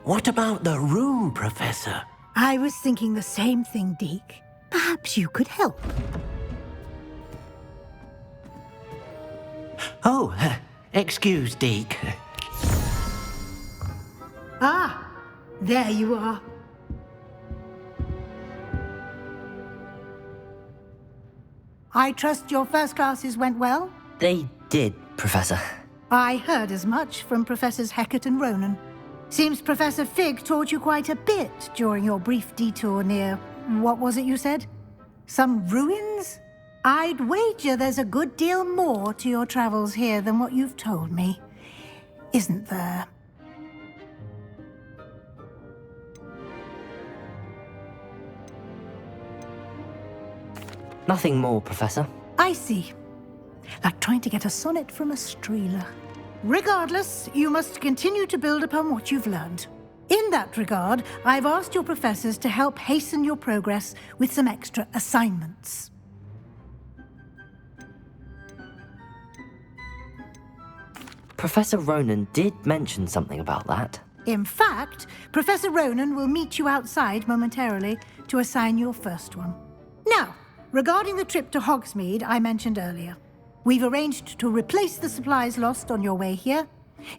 What about the room, Professor? I was thinking the same thing, Deke. Perhaps you could help. Oh, excuse, Deke. Ah, there you are. I trust your first classes went well? They did, Professor. I heard as much from Professors Hecat and Ronan. Seems Professor Fig taught you quite a bit during your brief detour near... what was it you said? Some ruins? I'd wager there's a good deal more to your travels here than what you've told me. Isn't there? Nothing more, Professor. I see. Like trying to get a sonnet from a streeler. Regardless, you must continue to build upon what you've learned. In that regard, I've asked your professors to help hasten your progress with some extra assignments. Professor Ronan did mention something about that. In fact, Professor Ronan will meet you outside momentarily to assign your first one. Now, regarding the trip to Hogsmeade I mentioned earlier, we've arranged to replace the supplies lost on your way here,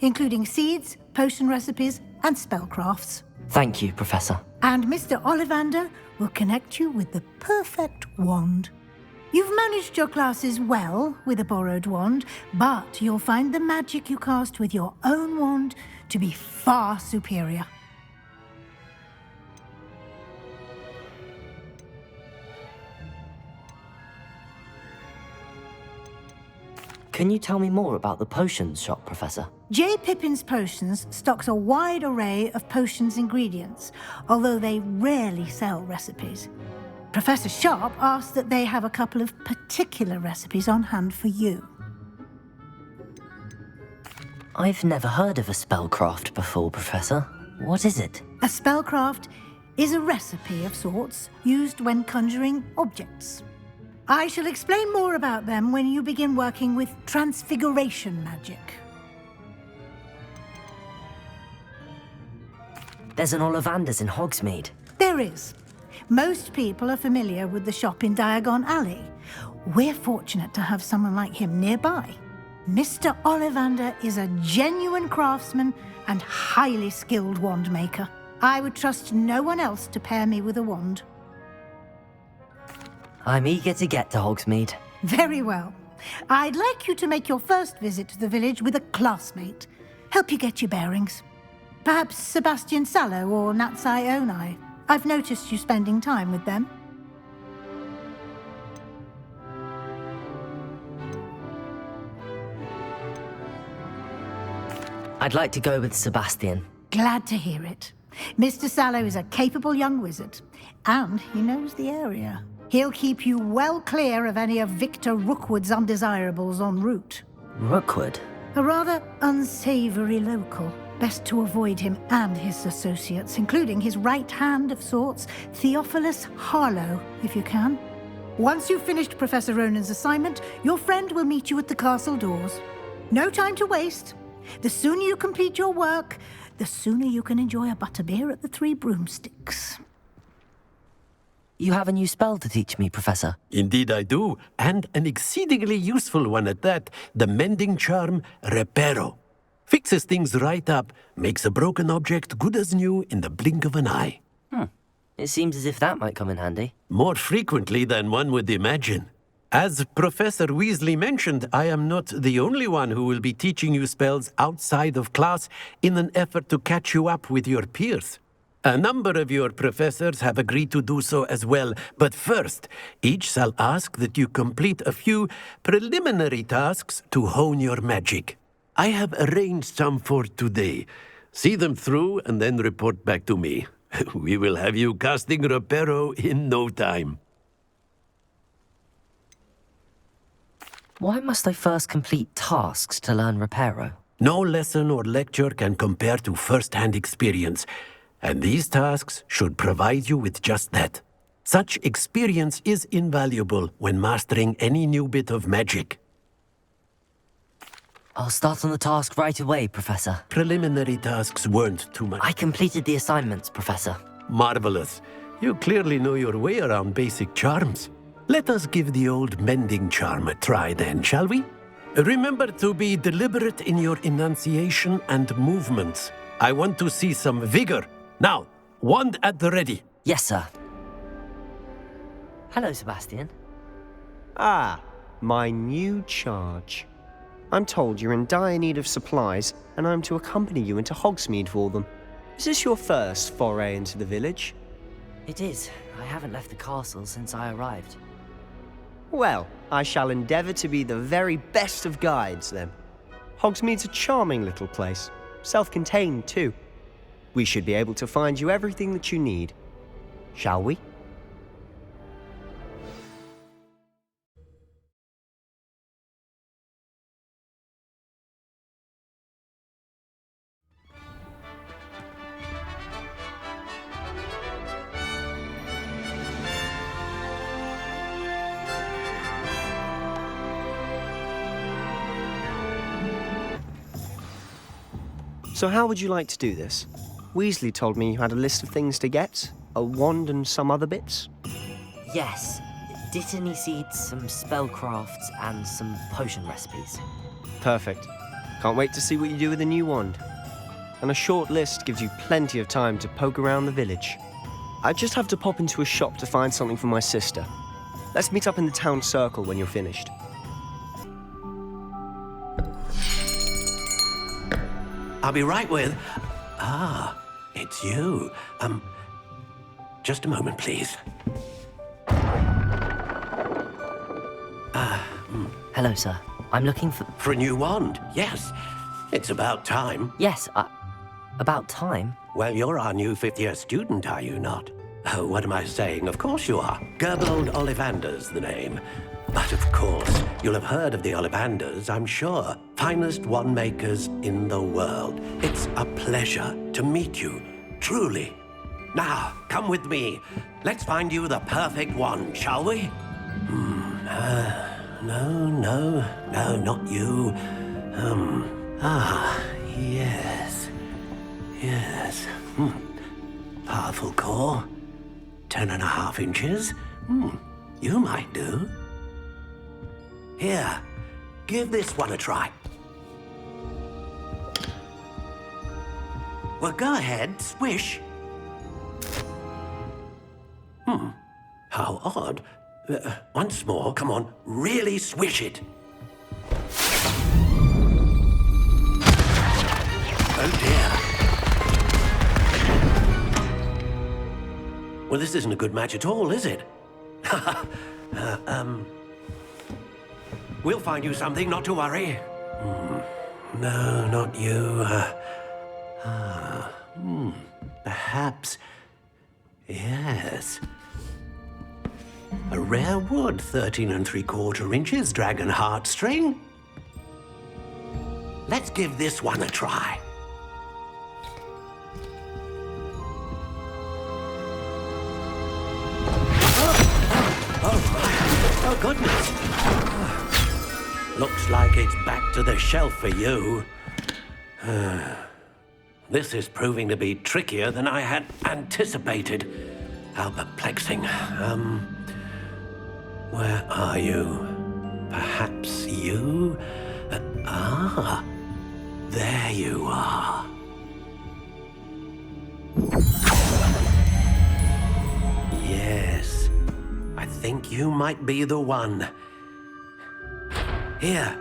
including seeds, potion recipes, and spellcrafts. Thank you, Professor. And Mr. Ollivander will connect you with the perfect wand. You've managed your classes well with a borrowed wand, but you'll find the magic you cast with your own wand to be far superior. Can you tell me more about the potions shop, Professor? J. Pippin's Potions stocks a wide array of potions ingredients, although they rarely sell recipes. Professor Sharp asked that they have a couple of particular recipes on hand for you. I've never heard of a spellcraft before, Professor. What is it? A spellcraft is a recipe of sorts used when conjuring objects. I shall explain more about them when you begin working with transfiguration magic. There's an Ollivander's in Hogsmeade. There is. Most people are familiar with the shop in Diagon Alley. We're fortunate to have someone like him nearby. Mr. Ollivander is a genuine craftsman and highly skilled wand maker. I would trust no one else to pair me with a wand. I'm eager to get to Hogsmeade. Very well. I'd like you to make your first visit to the village with a classmate. Help you get your bearings. Perhaps Sebastian Sallow or Natsai Onai. I've noticed you spending time with them. I'd like to go with Sebastian. Glad to hear it. Mr. Sallow is a capable young wizard, and he knows the area. He'll keep you well clear of any of Victor Rookwood's undesirables en route. Rookwood? A rather unsavory local. Best to avoid him and his associates, including his right hand of sorts, Theophilus Harlow, if you can. Once you've finished Professor Ronan's assignment, your friend will meet you at the castle doors. No time to waste. The sooner you complete your work, the sooner you can enjoy a butterbeer at the Three Broomsticks. You have a new spell to teach me, Professor. Indeed I do, and an exceedingly useful one at that, the mending charm Reparo. Fixes things right up, makes a broken object good as new in the blink of an eye. It seems as if that might come in handy. More frequently than one would imagine. As Professor Weasley mentioned, I am not the only one who will be teaching you spells outside of class in an effort to catch you up with your peers. A number of your professors have agreed to do so as well, but first, each shall ask that you complete a few preliminary tasks to hone your magic. I have arranged some for today. See them through and then report back to me. We will have you casting Reparo in no time. Why must I first complete tasks to learn Reparo? No lesson or lecture can compare to first-hand experience, and these tasks should provide you with just that. Such experience is invaluable when mastering any new bit of magic. I'll start on the task right away, Professor. Preliminary tasks weren't too much. I completed the assignments, Professor. Marvelous. You clearly know your way around basic charms. Let us give the old mending charm a try then, shall we? Remember to be deliberate in your enunciation and movements. I want to see some vigor. Now, wand at the ready. Yes, sir. Hello, Sebastian. Ah, my new charge. I'm told you're in dire need of supplies, and I'm to accompany you into Hogsmeade for them. Is this your first foray into the village? It is. I haven't left the castle since I arrived. Well, I shall endeavour to be the very best of guides, then. Hogsmeade's a charming little place, self-contained too. We should be able to find you everything that you need. Shall we? So how would you like to do this? Weasley told me you had a list of things to get, a wand and some other bits. Yes. Dittany seeds, some spellcrafts, and some potion recipes. Perfect. Can't wait to see what you do with the new wand. And a short list gives you plenty of time to poke around the village. I just have to pop into a shop to find something for my sister. Let's meet up in the town circle when you're finished. I'll be right with... Ah, it's you. Just a moment, please. Hello, sir. I'm looking for... For a new wand, yes. It's about time. Yes, about time? Well, you're our new fifth-year student, are you not? Oh, what am I saying? Of course you are. Gerbold Ollivander's the name. But of course, you'll have heard of the Ollivanders, I'm sure. Finest wand makers in the world. It's a pleasure to meet you, truly. Now, come with me. Let's find you the perfect wand, shall we? No, not you. Yes. Powerful core. 10.5 inches. You might do. Here, give this one a try. Well, go ahead, swish. How odd. Once more, come on, really swish it. Oh dear. Well, this isn't a good match at all, is it? We'll find you something, not to worry. No, not you. Perhaps. Yes. A rare wood, 13 3/4 inches, dragon heartstring. Let's give this one a try. Oh, goodness. Looks like it's back to the shelf for you. This is proving to be trickier than I had anticipated. How perplexing. Where are you? Perhaps you? There you are. Yes, I think you might be the one. Here,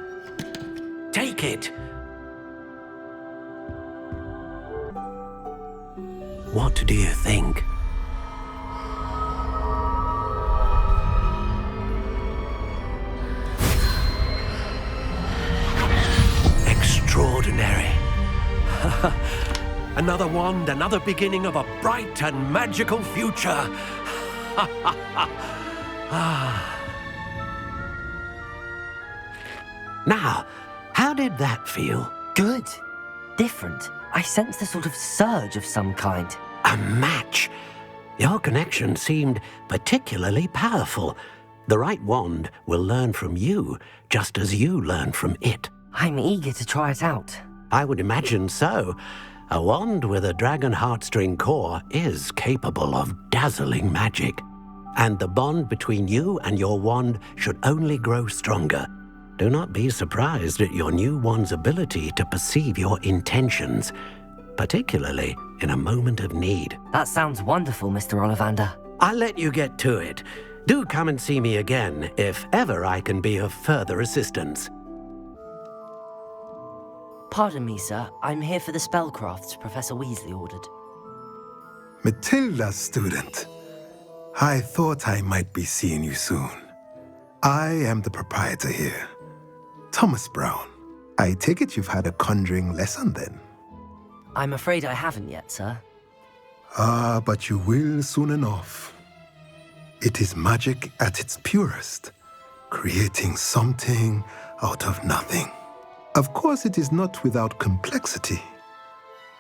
take it. What do you think? Extraordinary. Another wand, another beginning of a bright and magical future. Now, how did that feel? Good. Different. I sensed a sort of surge of some kind. A match. Your connection seemed particularly powerful. The right wand will learn from you, just as you learn from it. I'm eager to try it out. I would imagine so. A wand with a dragon heartstring core is capable of dazzling magic. And the bond between you and your wand should only grow stronger. Do not be surprised at your new wand's ability to perceive your intentions, particularly in a moment of need. That sounds wonderful, Mr. Ollivander. I'll let you get to it. Do come and see me again if ever I can be of further assistance. Pardon me, sir. I'm here for the spellcrafts Professor Weasley ordered. Matilda, student. I thought I might be seeing you soon. I am the proprietor here, Thomas Brown. I take it you've had a conjuring lesson then? I'm afraid I haven't yet, sir. Ah, but you will soon enough. It is magic at its purest, creating something out of nothing. Of course, it is not without complexity,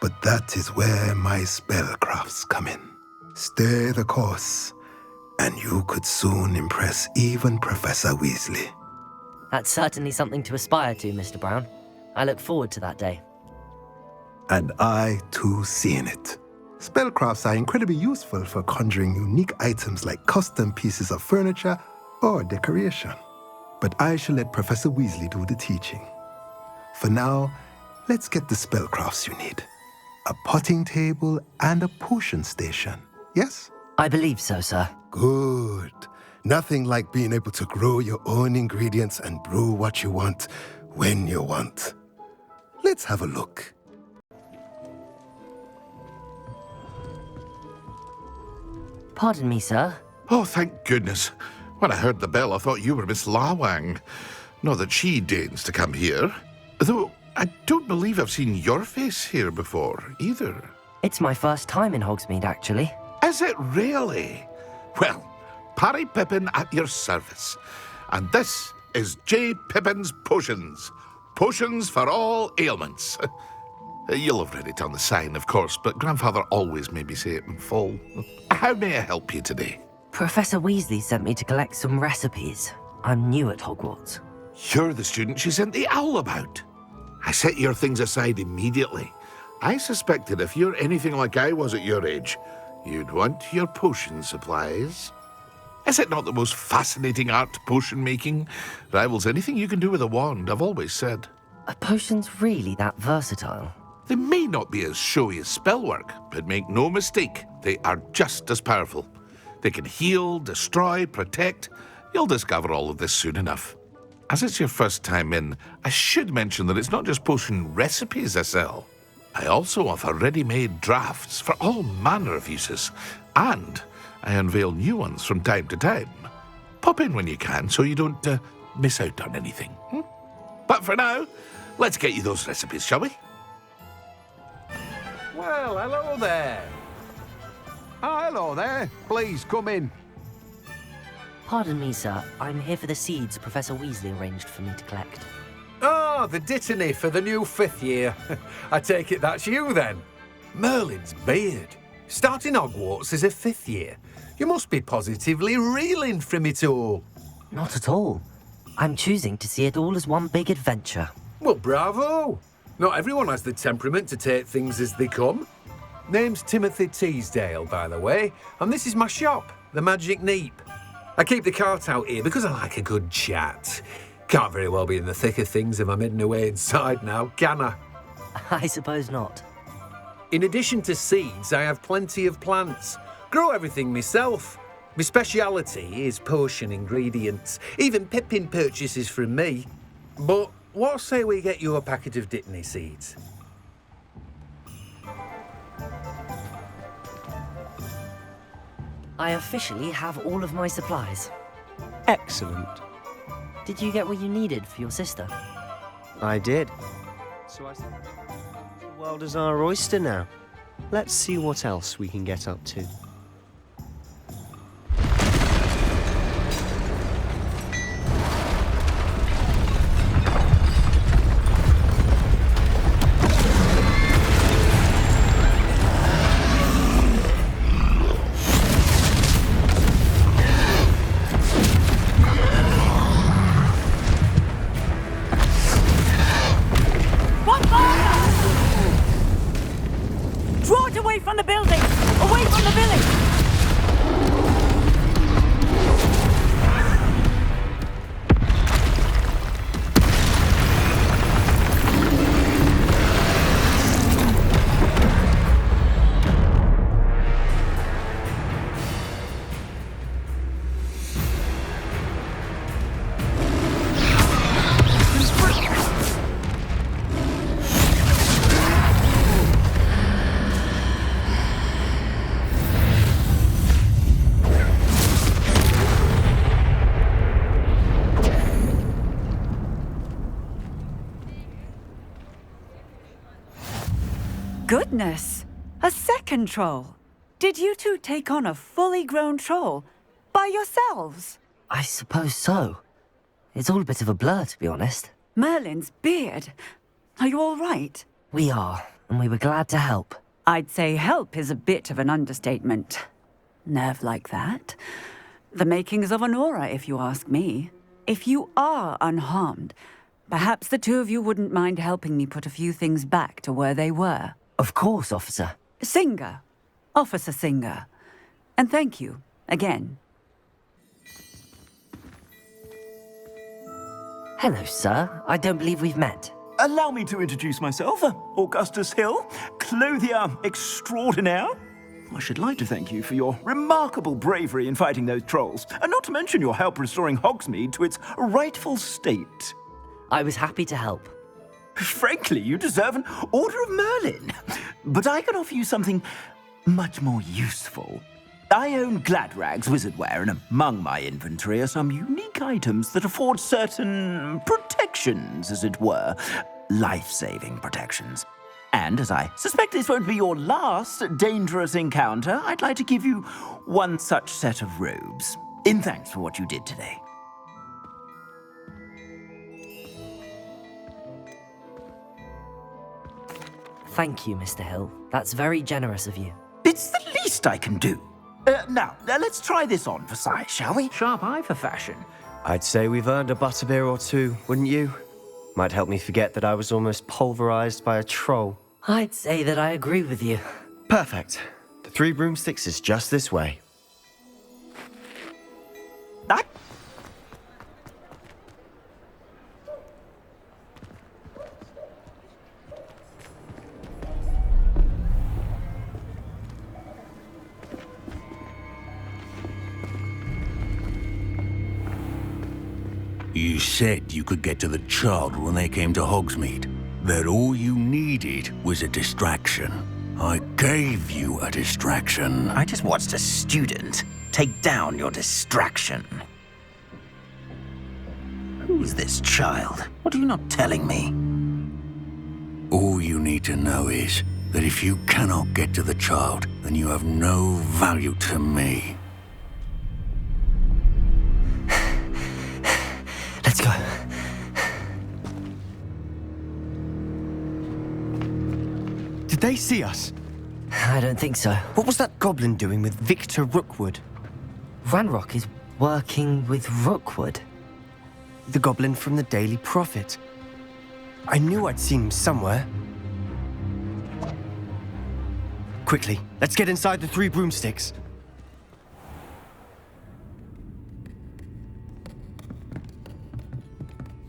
but that is where my spellcrafts come in. Stay the course, and you could soon impress even Professor Weasley. That's certainly something to aspire to, Mr. Brown. I look forward to that day. And I, too, seeing it. Spellcrafts are incredibly useful for conjuring unique items like custom pieces of furniture or decoration. But I shall let Professor Weasley do the teaching. For now, let's get the spellcrafts you need. A potting table and a potion station, yes? I believe so, sir. Good. Nothing like being able to grow your own ingredients and brew what you want, when you want. Let's have a look. Pardon me, sir. Oh, thank goodness. When I heard the bell, I thought you were Miss Lawang. Not that she deigns to come here. Though, I don't believe I've seen your face here before, either. It's my first time in Hogsmeade, actually. Is it really? Well, PanyapiN at your service. And this is J. Pippin's Potions. Potions for all ailments. You'll have read it on the sign, of course, but Grandfather always made me say it in full. How may I help you today? Professor Weasley sent me to collect some recipes. I'm new at Hogwarts. You're the student she sent the owl about. I set your things aside immediately. I suspected if you're anything like I was at your age, you'd want your potion supplies. Is it not the most fascinating art, potion making? Rivals anything you can do with a wand, I've always said. Are potions really that versatile? They may not be as showy as spellwork, but make no mistake, they are just as powerful. They can heal, destroy, protect. You'll discover all of this soon enough. As it's your first time in, I should mention that it's not just potion recipes I sell. I also offer ready-made drafts for all manner of uses, and I unveil new ones from time to time. Pop in when you can so you don't miss out on anything. But for now, let's get you those recipes, shall we? Well, hello there. Hello there. Please come in. Pardon me, sir. I'm here for the seeds Professor Weasley arranged for me to collect. Ah, the Dittany for the new 5th year. I take it that's you then. Merlin's beard. Starting Hogwarts as a 5th year. You must be positively reeling from it all. Not at all. I'm choosing to see it all as one big adventure. Well, bravo. Not everyone has the temperament to take things as they come. Name's Timothy Teasdale, by the way, and this is my shop, the Magic Neep. I keep the cart out here because I like a good chat. Can't very well be in the thick of things if I'm hidden away inside now, can I? I suppose not. In addition to seeds, I have plenty of plants. Grow everything myself. My speciality is potion ingredients. Even Pippin purchases from me. But what say we get you a packet of Dittany seeds? I officially have all of my supplies. Excellent. Did you get what you needed for your sister? I did. So I think the world is our oyster now. Let's see what else we can get up to. Away from the building! Away from the village! Goodness! A second troll! Did you two take on a fully grown troll by yourselves? I suppose so. It's all a bit of a blur, to be honest. Merlin's beard. Are you all right? We are, and we were glad to help. I'd say help is a bit of an understatement. Nerve like that. The makings of an aura, if you ask me. If you are unharmed, perhaps the two of you wouldn't mind helping me put a few things back to where they were. Of course, officer. Singer. Officer Singer. And thank you, again. Hello, sir. I don't believe we've met. Allow me to introduce myself, Augustus Hill, clothier extraordinaire. I should like to thank you for your remarkable bravery in fighting those trolls, and not to mention your help restoring Hogsmeade to its rightful state. I was happy to help. Frankly, you deserve an Order of Merlin. But I can offer you something much more useful. I own Gladrag's wizardware, and among my inventory are some unique items that afford certain protections, as it were. Life-saving protections. And as I suspect this won't be your last dangerous encounter, I'd like to give you one such set of robes, in thanks for what you did today. Thank you, Mr. Hill. That's very generous of you. It's the least I can do. Now, let's try this on for size, shall we? Sharp eye for fashion. I'd say we've earned a butterbeer or two, wouldn't you? Might help me forget that I was almost pulverized by a troll. I'd say that I agree with you. Perfect. The 3 broomsticks is just this way. You said you could get to the child when they came to Hogsmeade. That all you needed was a distraction. I gave you a distraction. I just watched a student take down your distraction. Who's this child? What are you not telling me? All you need to know is that if you cannot get to the child, then you have no value to me. Let's go. Did they see us? I don't think so. What was that goblin doing with Victor Rookwood? Ranrock is working with Rookwood. The goblin from the Daily Prophet. I knew I'd seen him somewhere. Quickly, let's get inside the 3 broomsticks.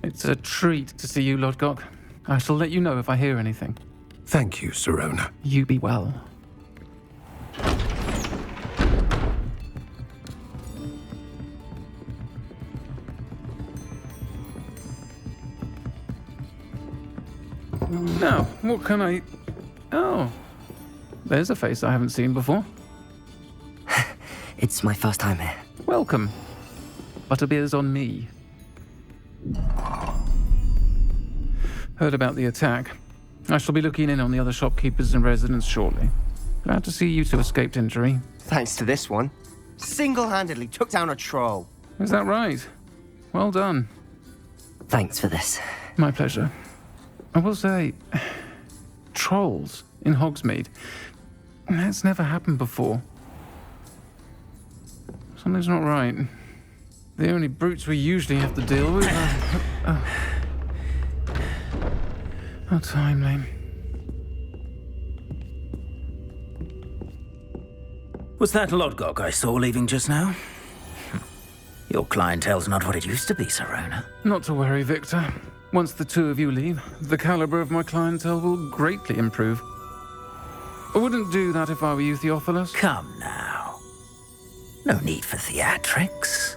It's a treat to see you, Lodgok. I shall let you know if I hear anything. Thank you, Sirona. You be well. Now, what can I... Oh, there's a face I haven't seen before. It's my first time here. Welcome. Butterbeer's on me. Heard about the attack. I shall be looking in on the other shopkeepers and residents shortly. Glad to see you two escaped injury. Thanks to this one. Single-handedly took down a troll. Is that right? Well done. Thanks for this. My pleasure. I will say, trolls in Hogsmeade. That's never happened before. Something's not right. The only brutes we usually have to deal with are... How timely. Was that Lodgok I saw leaving just now? Your clientele's not what it used to be, Sirona. Not to worry, Victor. Once the two of you leave, the caliber of my clientele will greatly improve. I wouldn't do that if I were you, Theophilus. Come now. No need for theatrics.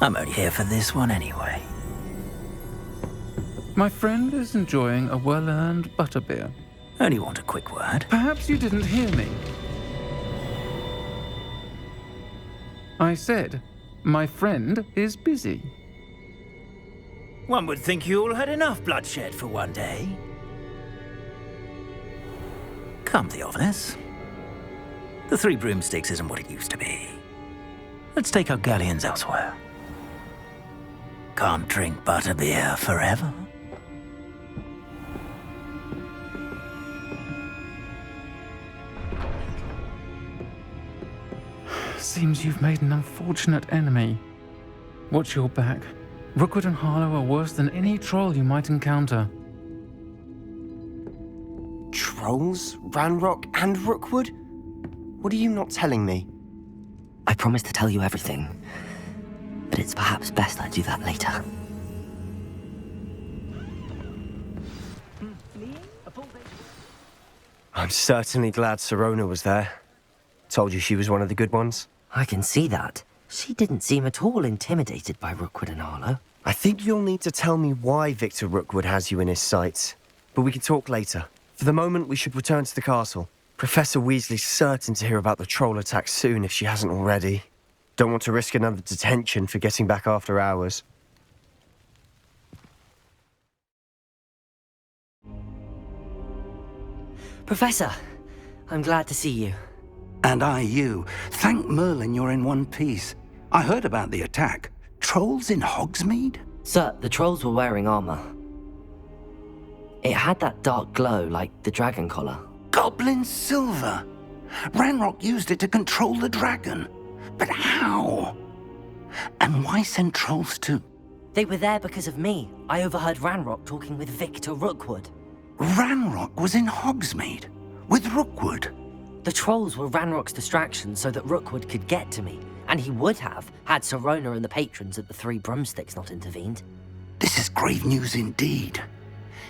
I'm only here for this one anyway. My friend is enjoying a well-earned butterbeer. Only want a quick word. Perhaps you didn't hear me. I said, my friend is busy. One would think you all had enough bloodshed for one day. Come, Theophilus. The Three Broomsticks isn't what it used to be. Let's take our galleons elsewhere. Can't drink butterbeer forever. Seems you've made an unfortunate enemy. Watch your back. Rookwood and Harlow are worse than any troll you might encounter. Trolls? Ranrock and Rookwood? What are you not telling me? I promise to tell you everything, but it's perhaps best I do that later. I'm certainly glad Sirona was there. Told you she was one of the good ones. I can see that. She didn't seem at all intimidated by Rookwood and Harlow. I think you'll need to tell me why Victor Rookwood has you in his sights. But we can talk later. For the moment, we should return to the castle. Professor Weasley's certain to hear about the troll attack soon if she hasn't already. Don't want to risk another detention for getting back after hours. Professor, I'm glad to see you. And I you. Thank Merlin you're in one piece. I heard about the attack. Trolls in Hogsmeade? Sir, the trolls were wearing armor. It had that dark glow like the dragon collar. Goblin silver! Ranrock used it to control the dragon. But how? And why send trolls to... They were there because of me. I overheard Ranrock talking with Victor Rookwood. Ranrock was in Hogsmeade? With Rookwood? The trolls were Ranrock's distraction so that Rookwood could get to me. And he would have, had Sirona and the patrons at the Three Broomsticks not intervened. This is grave news indeed.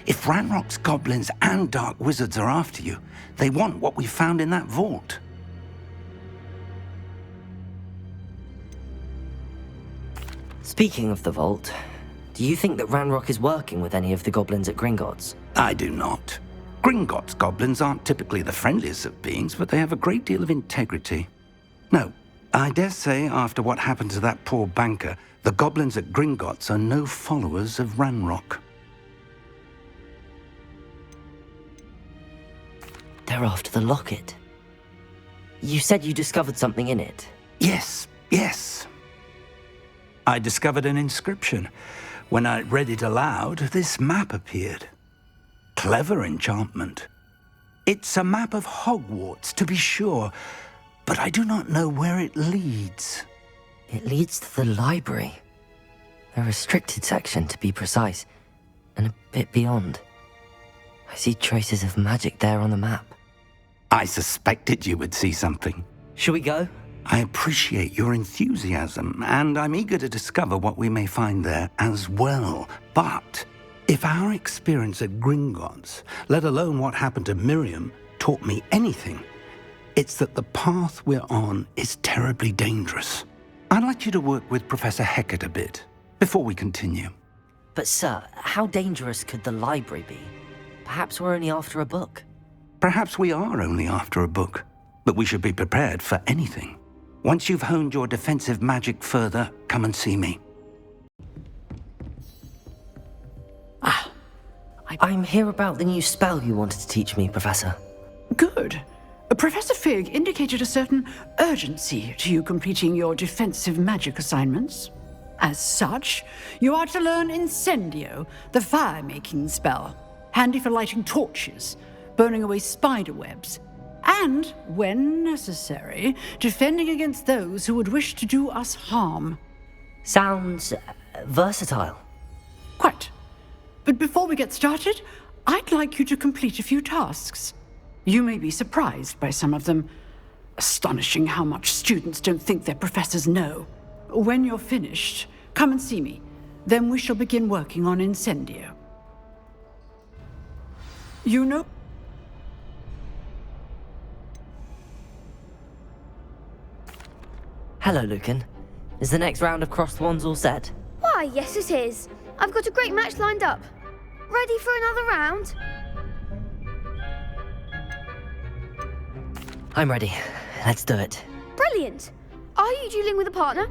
If Ranrock's goblins and dark wizards are after you, they want what we found in that vault. Speaking of the vault, do you think that Ranrock is working with any of the goblins at Gringotts? I do not. Gringotts goblins aren't typically the friendliest of beings, but they have a great deal of integrity. No, I dare say after what happened to that poor banker, the goblins at Gringotts are no followers of Ranrock. They're after the locket. You said you discovered something in it. Yes. I discovered an inscription. When I read it aloud, this map appeared. Clever enchantment. It's a map of Hogwarts, to be sure, but I do not know where it leads. It leads to the library. A restricted section, to be precise, and a bit beyond. I see traces of magic there on the map. I suspected you would see something. Shall we go? I appreciate your enthusiasm, and I'm eager to discover what we may find there as well. But if our experience at Gringotts, let alone what happened to Miriam, taught me anything, it's that the path we're on is terribly dangerous. I'd like you to work with Professor Hecat a bit before we continue. But sir, how dangerous could the library be? Perhaps we're only after a book. Perhaps we are only after a book, but we should be prepared for anything. Once you've honed your defensive magic further, come and see me. I'm here about the new spell you wanted to teach me, Professor. Good. Professor Fig indicated a certain urgency to you completing your defensive magic assignments. As such, you are to learn Incendio, the fire-making spell, handy for lighting torches, burning away spider webs, and, when necessary, defending against those who would wish to do us harm. Sounds versatile. Quite. But before we get started, I'd like you to complete a few tasks. You may be surprised by some of them. Astonishing how much students don't think their professors know. When you're finished, come and see me. Then we shall begin working on Incendio. You know... Hello, Lucan. Is the next round of Crossed Wands all set? Why, yes it is. I've got a great match lined up. Ready for another round? I'm ready. Let's do it. Brilliant. Are you dueling with a partner?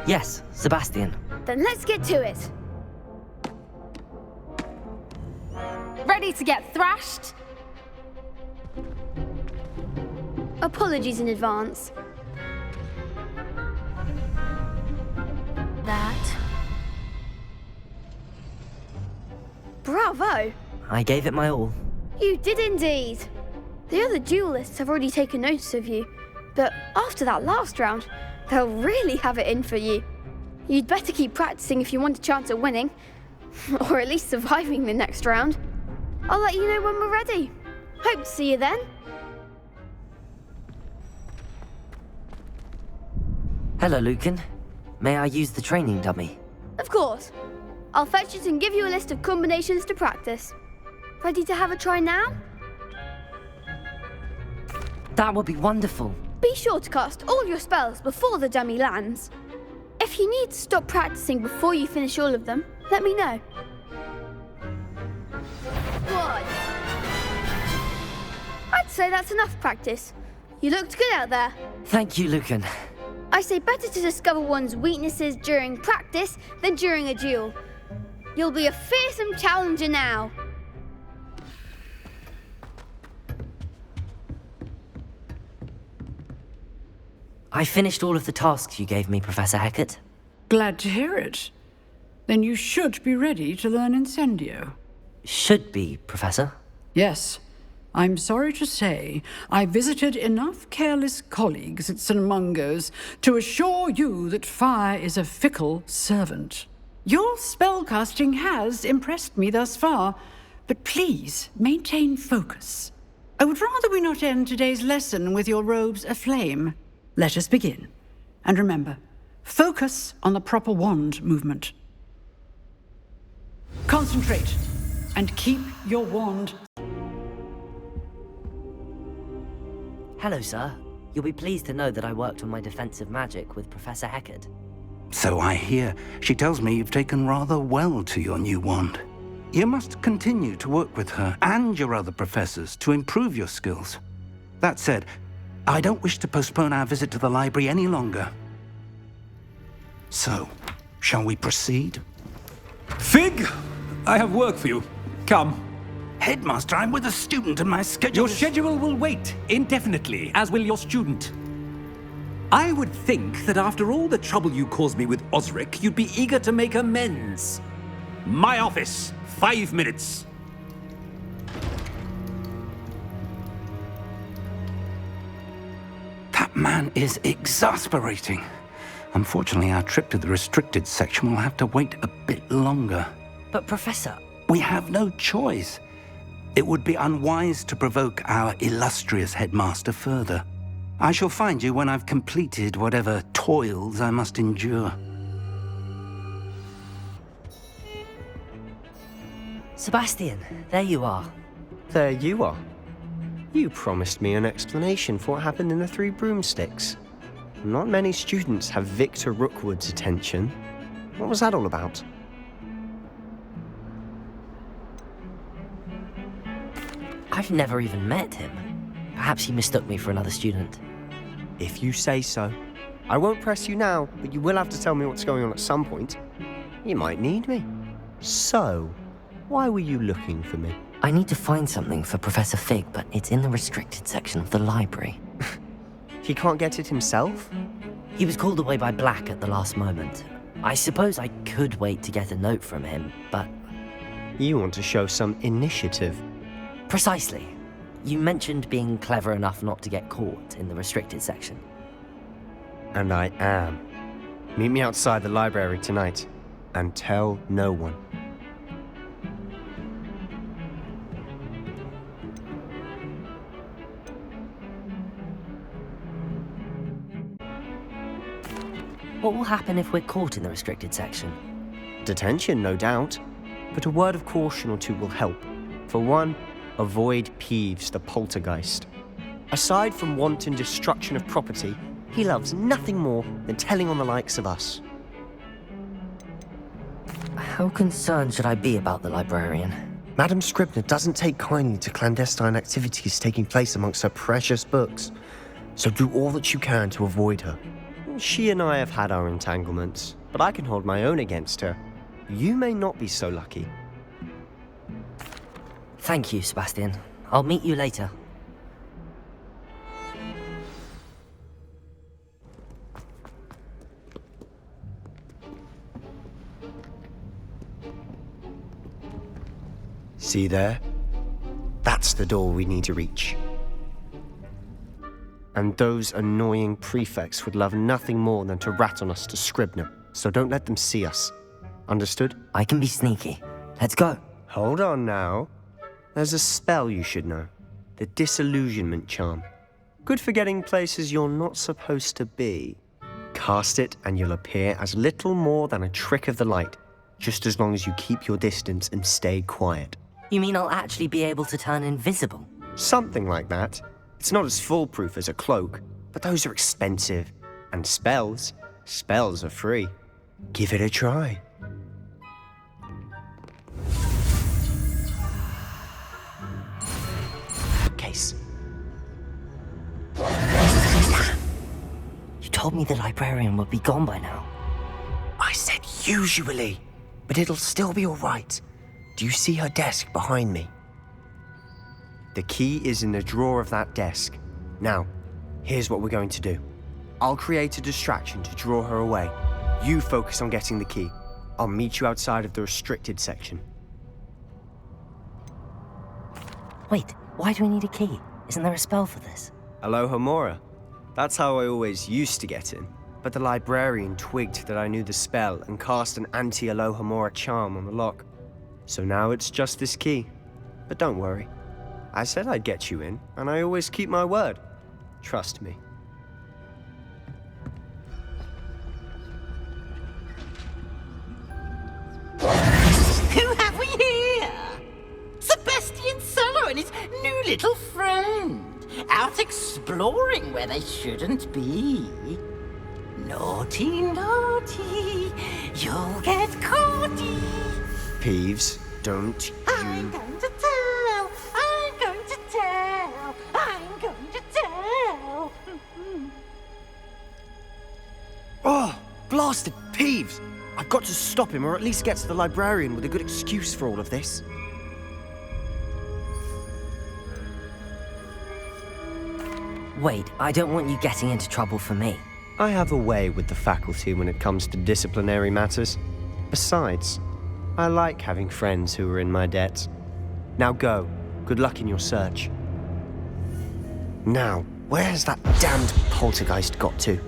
Yes, Sebastian. Then let's get to it. Ready to get thrashed? Apologies in advance. That. Bravo! I gave it my all. You did indeed. The other duelists have already taken notice of you, but after that last round, they'll really have it in for you. You'd better keep practicing if you want a chance at winning, or at least surviving the next round. I'll let you know when we're ready. Hope to see you then. Hello, Lucan. May I use the training dummy? Of course. I'll fetch it and give you a list of combinations to practice. Ready to have a try now? That would be wonderful. Be sure to cast all your spells before the dummy lands. If you need to stop practicing before you finish all of them, let me know. 1. I'd say that's enough practice. You looked good out there. Thank you, Lucan. I say better to discover one's weaknesses during practice than during a duel. You'll be a fearsome challenger now. I finished all of the tasks you gave me, Professor Hecat. Glad to hear it. Then you should be ready to learn Incendio. Should be, Professor. Yes. I'm sorry to say, I visited enough careless colleagues at St. Mungo's to assure you that fire is a fickle servant. Your spellcasting has impressed me thus far, but please maintain focus. I would rather we not end today's lesson with your robes aflame. Let us begin. And remember, focus on the proper wand movement. Concentrate, and keep your wand. Hello, sir. You'll be pleased to know that I worked on my defensive magic with Professor Hecat. So I hear. She tells me you've taken rather well to your new wand. You must continue to work with her and your other professors to improve your skills. That said, I don't wish to postpone our visit to the library any longer. So, shall we proceed? Fig! I have work for you. Come. Headmaster, I'm with a student and my schedule Your schedule will wait indefinitely, as will your student. I would think that after all the trouble you caused me with Osric, you'd be eager to make amends. My office, 5 minutes. That man is exasperating. Unfortunately, our trip to the restricted section will have to wait a bit longer. But, Professor... We have no choice. It would be unwise to provoke our illustrious headmaster further. I shall find you when I've completed whatever toils I must endure. Sebastian, there you are. There you are. You promised me an explanation for what happened in the Three Broomsticks. Not many students have Victor Rookwood's attention. What was that all about? I've never even met him. Perhaps he mistook me for another student. If you say so. I won't press you now, but you will have to tell me what's going on at some point. You might need me. So, why were you looking for me? I need to find something for Professor Fig, but it's in the restricted section of the library. He can't get it himself? He was called away by Black at the last moment. I suppose I could wait to get a note from him, but... You want to show some initiative. Precisely. You mentioned being clever enough not to get caught in the restricted section. And I am. Meet me outside the library tonight, and tell no one. What will happen if we're caught in the restricted section? Detention, no doubt. But a word of caution or two will help. For one, avoid Peeves, the poltergeist. Aside from wanton destruction of property, he loves nothing more than telling on the likes of us. How concerned should I be about the librarian? Madam Scribner doesn't take kindly to clandestine activities taking place amongst her precious books, so do all that you can to avoid her. She and I have had our entanglements, but I can hold my own against her. You may not be so lucky. Thank you, Sebastian. I'll meet you later. See there? That's the door we need to reach. And those annoying prefects would love nothing more than to rat on us to Scribner, so don't let them see us. Understood? I can be sneaky. Let's go. Hold on now. There's a spell you should know. The Disillusionment Charm. Good for getting places you're not supposed to be. Cast it and you'll appear as little more than a trick of the light, just as long as you keep your distance and stay quiet. You mean I'll actually be able to turn invisible? Something like that. It's not as foolproof as a cloak, but those are expensive. And spells are free. Give it a try. Case. You told me the librarian would be gone by now. I said usually, but it'll still be all right. Do you see her desk behind me? The key is in the drawer of that desk. Now, here's what we're going to do. I'll create a distraction to draw her away. You focus on getting the key. I'll meet you outside of the restricted section. Wait, why do we need a key? Isn't there a spell for this? Alohomora. That's how I always used to get in. But the librarian twigged that I knew the spell and cast an anti-Alohomora charm on the lock. So now it's just this key. But don't worry. I said I'd get you in, and I always keep my word. Trust me. Who have we here? Sebastian Solo and his new little friend. Out exploring where they shouldn't be. Naughty, naughty, you'll get caughty. Peeves, don't you... I'm going to tell, I'm going to tell, I'm going to tell. Oh, blasted Peeves! I've got to stop him, or at least get to the librarian with a good excuse for all of this. Wait, I don't want you getting into trouble for me. I have a way with the faculty when it comes to disciplinary matters. Besides, I like having friends who are in my debt. Now go. Good luck in your search. Now, where has that damned poltergeist got to?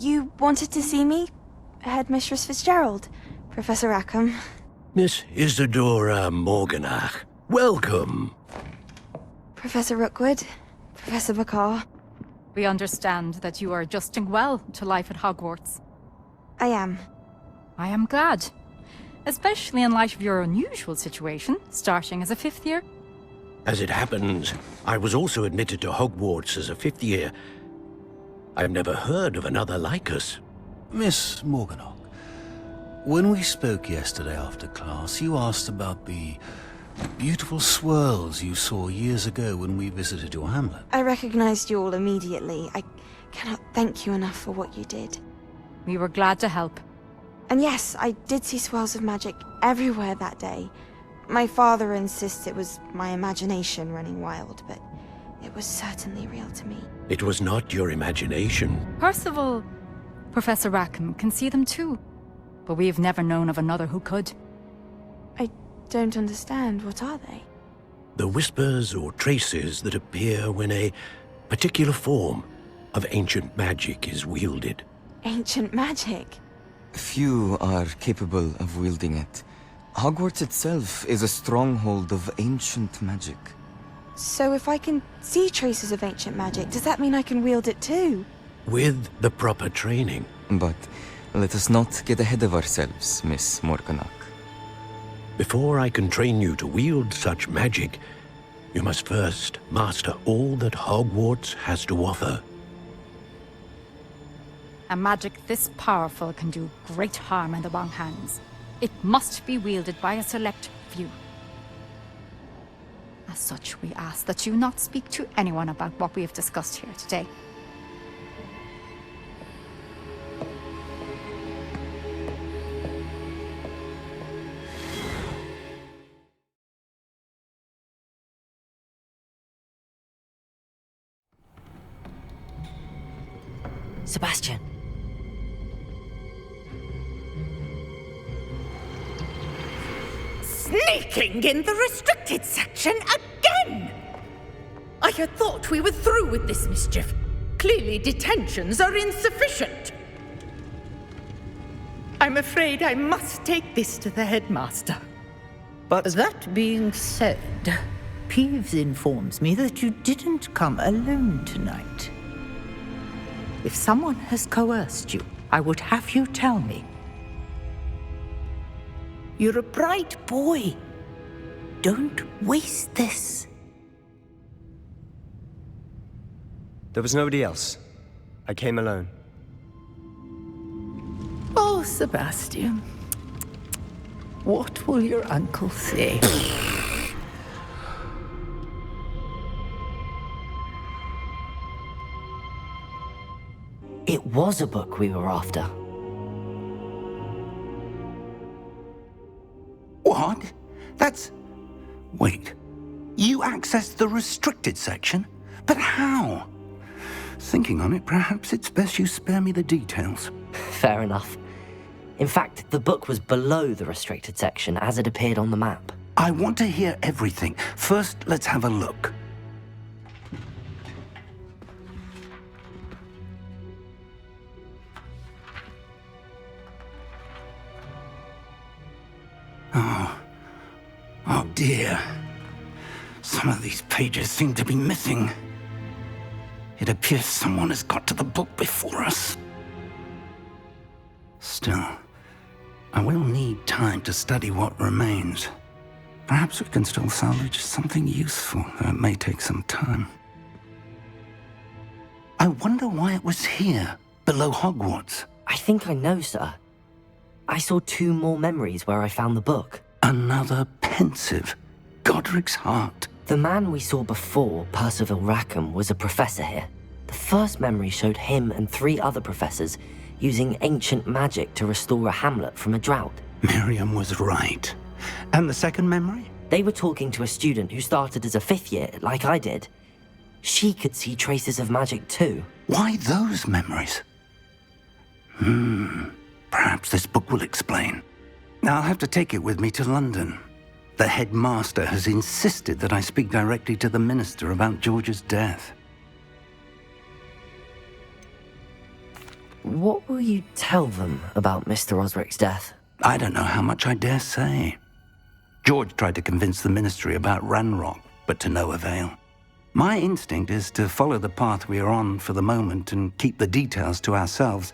You wanted to see me? Headmistress Fitzgerald, Professor Rackham. Miss Isadora Morganach, welcome. Professor Rookwood, Professor Bakar. We understand that you are adjusting well to life at Hogwarts. I am. I am glad. Especially in light of your unusual situation, starting as a 5th year. As it happens, I was also admitted to Hogwarts as a 5th year. I've never heard of another like us. Miss Morganach, when we spoke yesterday after class, you asked about the beautiful swirls you saw years ago when we visited your hamlet. I recognized you all immediately. I cannot thank you enough for what you did. We were glad to help. And yes, I did see swirls of magic everywhere that day. My father insists it was my imagination running wild, but it was certainly real to me. It was not your imagination. Percival, Professor Rackham can see them too. But we have never known of another who could. I don't understand. What are they? The whispers or traces that appear when a particular form of ancient magic is wielded. Ancient magic? Few are capable of wielding it. Hogwarts itself is a stronghold of ancient magic. So if I can see traces of ancient magic, does that mean I can wield it too? With the proper training. But let us not get ahead of ourselves, Miss Morganach. Before I can train you to wield such magic, you must first master all that Hogwarts has to offer. A magic this powerful can do great harm in the wrong hands. It must be wielded by a select few. As such, we ask that you not speak to anyone about what we have discussed here today. Sebastian. Sneaking in the restricted section again! I had thought we were through with this mischief. Clearly detentions are insufficient. I'm afraid I must take this to the headmaster. But that being said, Peeves informs me that you didn't come alone tonight. If someone has coerced you, I would have you tell me. You're a bright boy. Don't waste this. There was nobody else. I came alone. Oh, Sebastian. What will your uncle say? It was a book we were after. What? That's... Wait. You accessed the restricted section? But how? Thinking on it, perhaps it's best you spare me the details. Fair enough. In fact, the book was below the restricted section as it appeared on the map. I want to hear everything. First, let's have a look. Oh dear. Some of these pages seem to be missing. It appears someone has got to the book before us. Still, I will need time to study what remains. Perhaps we can still salvage something useful, though it may take some time. I wonder why it was here, below Hogwarts. I think I know, sir. I saw 2 more memories where I found the book. Another pensive. Godric's heart. The man we saw before, Percival Rackham, was a professor here. The first memory showed him and 3 other professors using ancient magic to restore a hamlet from a drought. Miriam was right. And the second memory? They were talking to a student who started as a 5th year, like I did. She could see traces of magic too. Why those memories? Perhaps this book will explain. I'll have to take it with me to London. The headmaster has insisted that I speak directly to the minister about George's death. What will you tell them about Mr. Osric's death? I don't know how much I dare say. George tried to convince the Ministry about Ranrock, but to no avail. My instinct is to follow the path we are on for the moment and keep the details to ourselves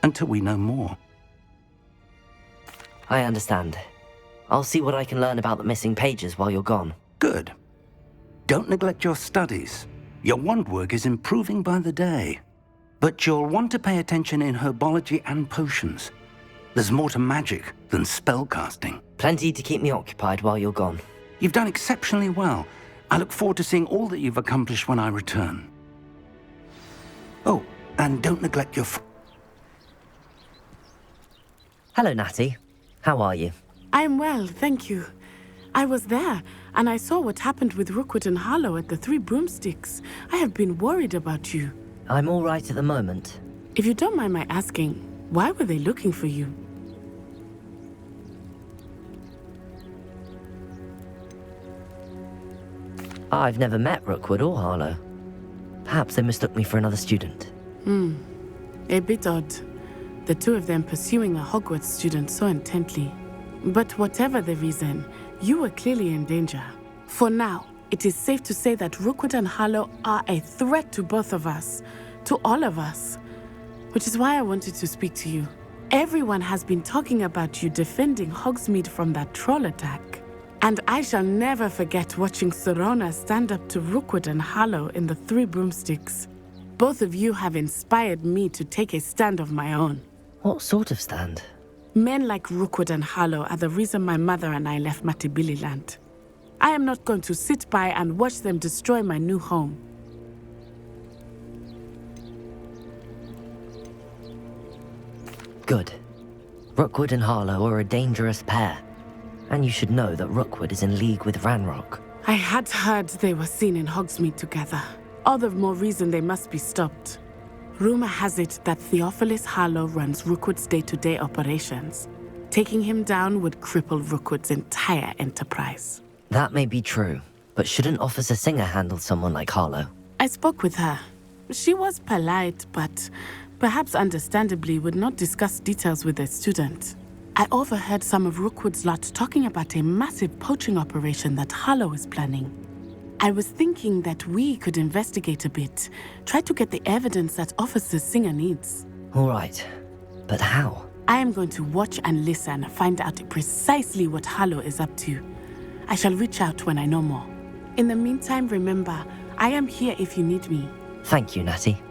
until we know more. I understand. I'll see what I can learn about the missing pages while you're gone. Good. Don't neglect your studies. Your wand work is improving by the day. But you'll want to pay attention in herbology and potions. There's more to magic than spellcasting. Plenty to keep me occupied while you're gone. You've done exceptionally well. I look forward to seeing all that you've accomplished when I return. Oh, and don't neglect your... Hello, Natty. How are you? I'm well, thank you. I was there, and I saw what happened with Rookwood and Harlow at the Three Broomsticks. I have been worried about you. I'm all right at the moment. If you don't mind my asking, why were they looking for you? I've never met Rookwood or Harlow. Perhaps they mistook me for another student. A bit odd. The two of them pursuing a Hogwarts student so intently. But whatever the reason, you were clearly in danger. For now, it is safe to say that Rookwood and Harlow are a threat to both of us, to all of us. Which is why I wanted to speak to you. Everyone has been talking about you defending Hogsmeade from that troll attack. And I shall never forget watching Sorona stand up to Rookwood and Harlow in the Three Broomsticks. Both of you have inspired me to take a stand of my own. What sort of stand? Men like Rookwood and Harlow are the reason my mother and I left Matabeleland. I am not going to sit by and watch them destroy my new home. Good. Rookwood and Harlow are a dangerous pair. And you should know that Rookwood is in league with Ranrock. I had heard they were seen in Hogsmeade together. All the more reason they must be stopped. Rumor has it that Theophilus Harlow runs Rookwood's day-to-day operations. Taking him down would cripple Rookwood's entire enterprise. That may be true, but shouldn't Officer Singer handle someone like Harlow? I spoke with her. She was polite, but perhaps understandably would not discuss details with a student. I overheard some of Rookwood's lot talking about a massive poaching operation that Harlow is planning. I was thinking that we could investigate a bit, try to get the evidence that Officer Singer needs. All right, but how? I am going to watch and listen, find out precisely what Harlow is up to. I shall reach out when I know more. In the meantime, remember, I am here if you need me. Thank you, Natty.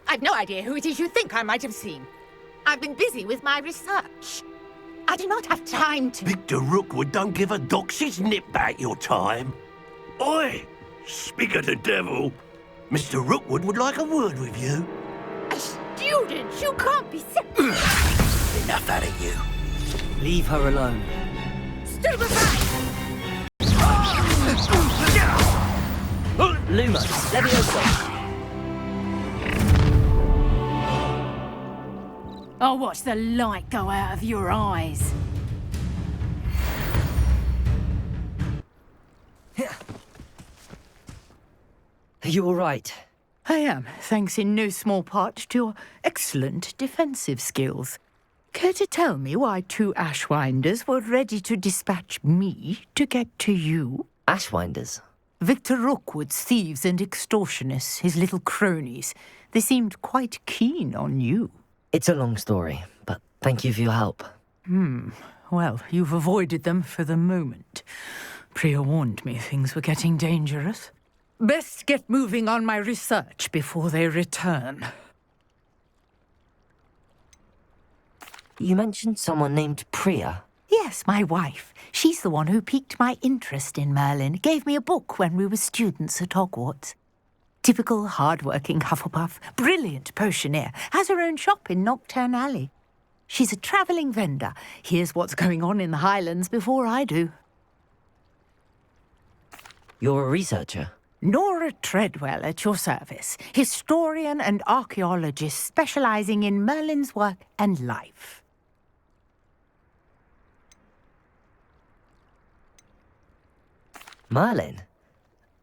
I've no idea who it is you think I might have seen. I've been busy with my research. I do not have time to... Victor Rookwood don't give a doxy's nip back your time. Oi! Speak of the devil. Mr. Rookwood would like a word with you. A student? You can't be... Enough out of you. Leave her alone. Stupefy! Luma, Leviosa. I'll watch the light go out of your eyes. Are you all right? I am, thanks in no small part to your excellent defensive skills. Care to tell me why two Ashwinders were ready to dispatch me to get to you? Ashwinders? Victor Rookwood's thieves and extortionists, his little cronies. They seemed quite keen on you. It's a long story, but thank you for your help. Well, you've avoided them for the moment. Priya warned me things were getting dangerous. Best get moving on my research before they return. You mentioned someone named Priya. Yes, my wife. She's the one who piqued my interest in Merlin. Gave me a book when we were students at Hogwarts. Typical hard-working Hufflepuff, brilliant potioneer, has her own shop in Knockturn Alley. She's a travelling vendor. Hears what's going on in the Highlands before I do. You're a researcher? Nora Treadwell at your service. Historian and archaeologist specialising in Merlin's work and life. Merlin?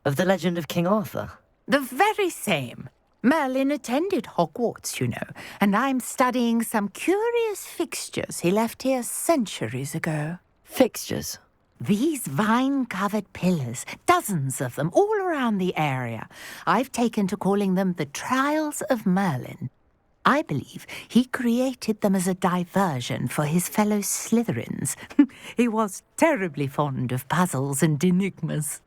Of the legend of King Arthur? The very same. Merlin attended Hogwarts, you know, and I'm studying some curious fixtures he left here centuries ago. Fixtures? These vine-covered pillars, dozens of them, all around the area. I've taken to calling them the Trials of Merlin. I believe he created them as a diversion for his fellow Slytherins. He was terribly fond of puzzles and enigmas.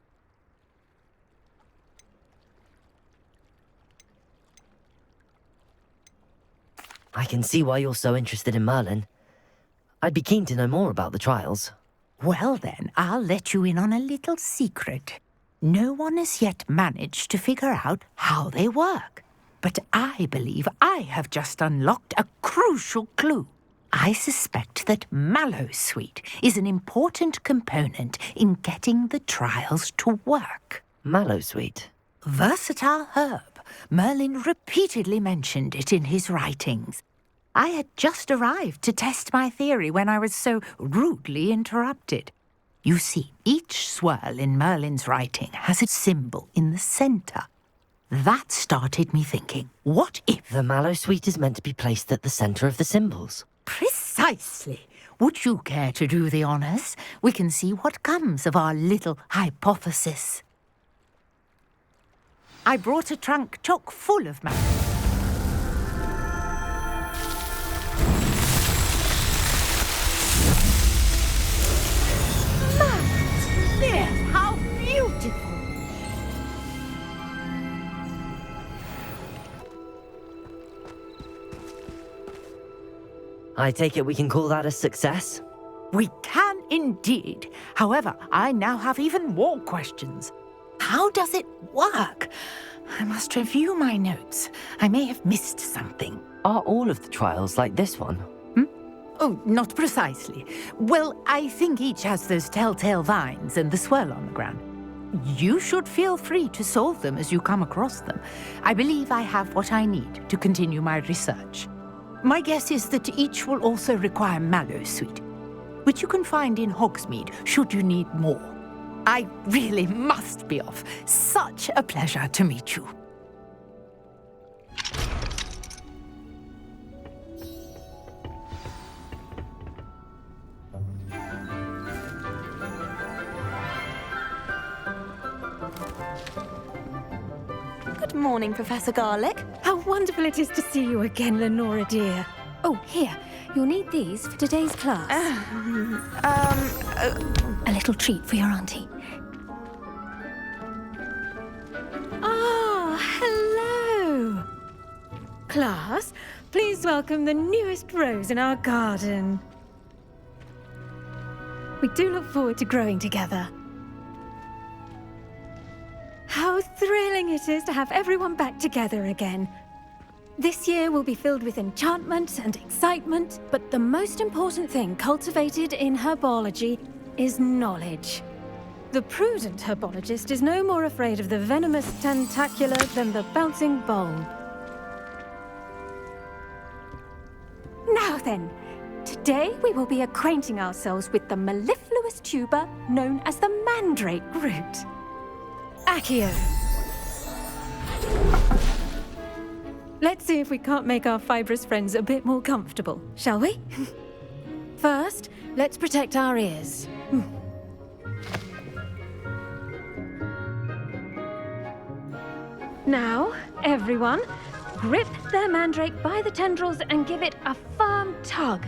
I can see why you're so interested in Merlin. I'd be keen to know more about the trials. Well then, I'll let you in on a little secret. No one has yet managed to figure out how they work. But I believe I have just unlocked a crucial clue. I suspect that Mallowsweet is an important component in getting the trials to work. Mallowsweet? Versatile herb. Merlin repeatedly mentioned it in his writings. I had just arrived to test my theory when I was so rudely interrupted. You see, each swirl in Merlin's writing has a symbol in the centre. That started me thinking, what if... The Mallowsweet is meant to be placed at the centre of the symbols. Precisely. Would you care to do the honours? We can see what comes of our little hypothesis. I brought a trunk chock full of Yes, how beautiful! I take it we can call that a success? We can indeed. However, I now have even more questions. How does it work? I must review my notes. I may have missed something. Are all of the trials like this one? Oh, not precisely. Well, I think each has those telltale vines and the swirl on the ground. You should feel free to solve them as you come across them. I believe I have what I need to continue my research. My guess is that each will also require Mallowsweet, which you can find in Hogsmeade should you need more. I really must be off. Such a pleasure to meet you. Good morning, Professor Garlick. How wonderful it is to see you again, Lenora dear. Oh, here. You'll need these for today's class. A little treat for your auntie. Ah, hello. Class, please welcome the newest rose in our garden. We do look forward to growing together. How thrilling it is to have everyone back together again. This year will be filled with enchantment and excitement, but the most important thing cultivated in herbology is knowledge. The prudent herbologist is no more afraid of the venomous tentacula than the bouncing bulb. Now then, today we will be acquainting ourselves with the mellifluous tuber known as the mandrake root. Accio. Let's see if we can't make our fibrous friends a bit more comfortable, shall we? First, let's protect our ears. Now, everyone, grip their mandrake by the tendrils and give it a firm tug.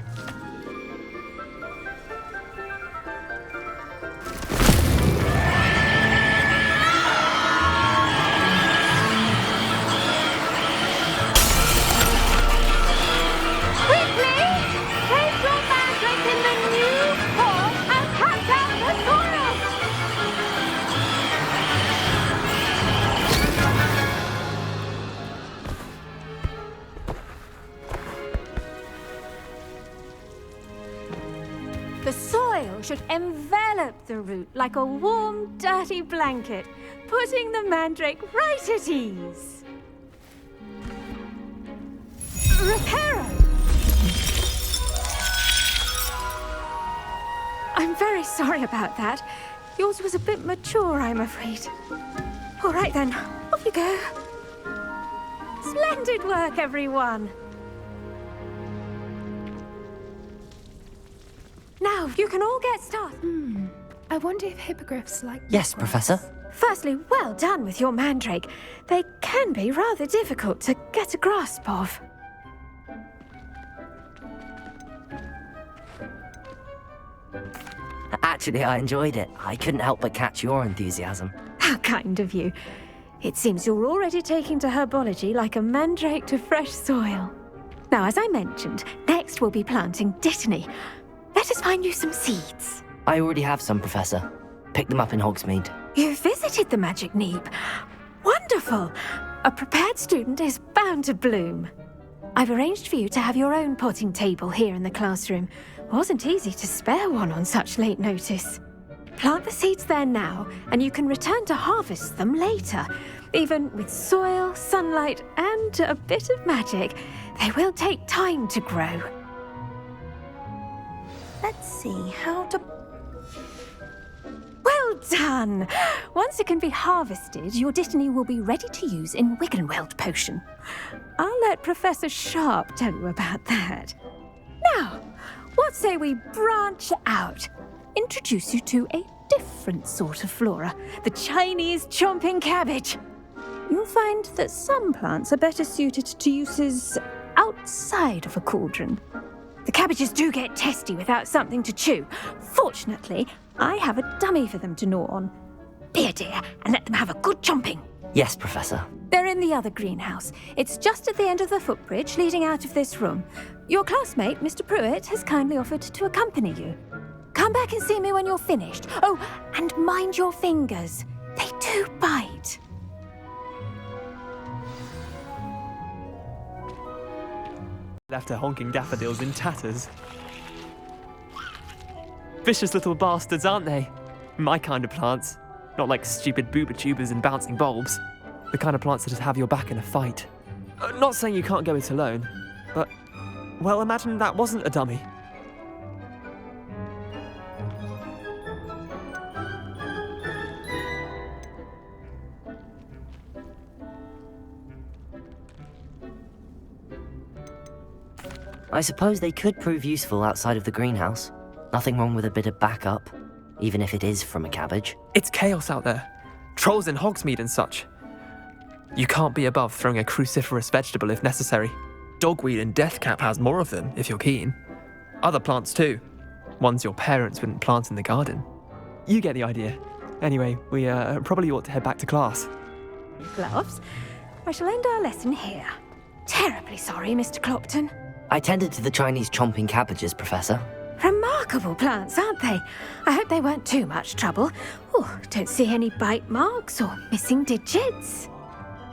The soil should envelop the root like a warm, dirty blanket, putting the mandrake right at ease. Reparo! I'm very sorry about that. Yours was a bit mature, I'm afraid. All right then, off Off you go. Splendid work, everyone. Now, you can all get started. I wonder if hippogriffs like... Yes, Professor. Firstly, well done with your mandrake. They can be rather difficult to get a grasp of. Actually, I enjoyed it. I couldn't help but catch your enthusiasm. How kind of you. It seems you're already taking to herbology like a mandrake to fresh soil. Now, as I mentioned, next we'll be planting dittany. Let us find you some seeds. I already have some, Professor. Pick them up in Hogsmeade. You visited the Magic Neep. Wonderful! A prepared student is bound to bloom. I've arranged for you to have your own potting table here in the classroom. Wasn't easy to spare one on such late notice. Plant the seeds there now, and you can return to harvest them later. Even with soil, sunlight, and a bit of magic, they will take time to grow. Let's see how to... Well done! Once it can be harvested, your dittany will be ready to use in Wiggenweld potion. I'll let Professor Sharp tell you about that. Now, what say we branch out? Introduce you to a different sort of flora, the Chinese chomping cabbage. You'll find that some plants are better suited to uses outside of a cauldron. The cabbages do get testy without something to chew. Fortunately, I have a dummy for them to gnaw on. Be a dear and let them have a good chomping. Yes, Professor. They're in the other greenhouse. It's just at the end of the footbridge leading out of this room. Your classmate, Mr. Pruitt, has kindly offered to accompany you. Come back and see me when you're finished. Oh, and mind your fingers. They do bite. Left her honking daffodils in tatters. Vicious little bastards, aren't they? My kind of plants. Not like stupid booba tubers and bouncing bulbs. The kind of plants that just have your back in a fight. Not saying you can't go it alone, but, well, imagine that wasn't a dummy. I suppose they could prove useful outside of the greenhouse. Nothing wrong with a bit of backup, even if it is from a cabbage. It's chaos out there. Trolls in Hogsmeade and such. You can't be above throwing a cruciferous vegetable if necessary. Dogweed and deathcap has more of them, if you're keen. Other plants too. Ones your parents wouldn't plant in the garden. You get the idea. Anyway, we probably ought to head back to class. Gloves, I shall end our lesson here. Terribly sorry, Mr. Clopton. I tended to the Chinese chomping cabbages, Professor. Remarkable plants, aren't they? I hope they weren't too much trouble. Oh, don't see any bite marks or missing digits.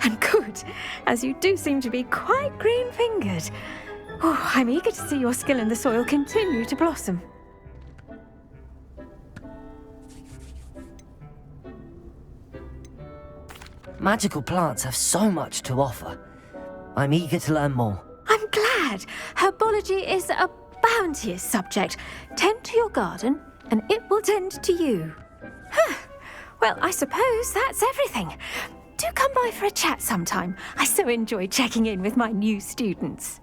And good, as you do seem to be quite green-fingered. Oh, I'm eager to see your skill in the soil continue to blossom. Magical plants have so much to offer. I'm eager to learn more. I'm glad. Herbology is a bounteous subject. Tend to your garden, and it will tend to you. Well, I suppose that's everything. Do come by for a chat sometime. I so enjoy checking in with my new students.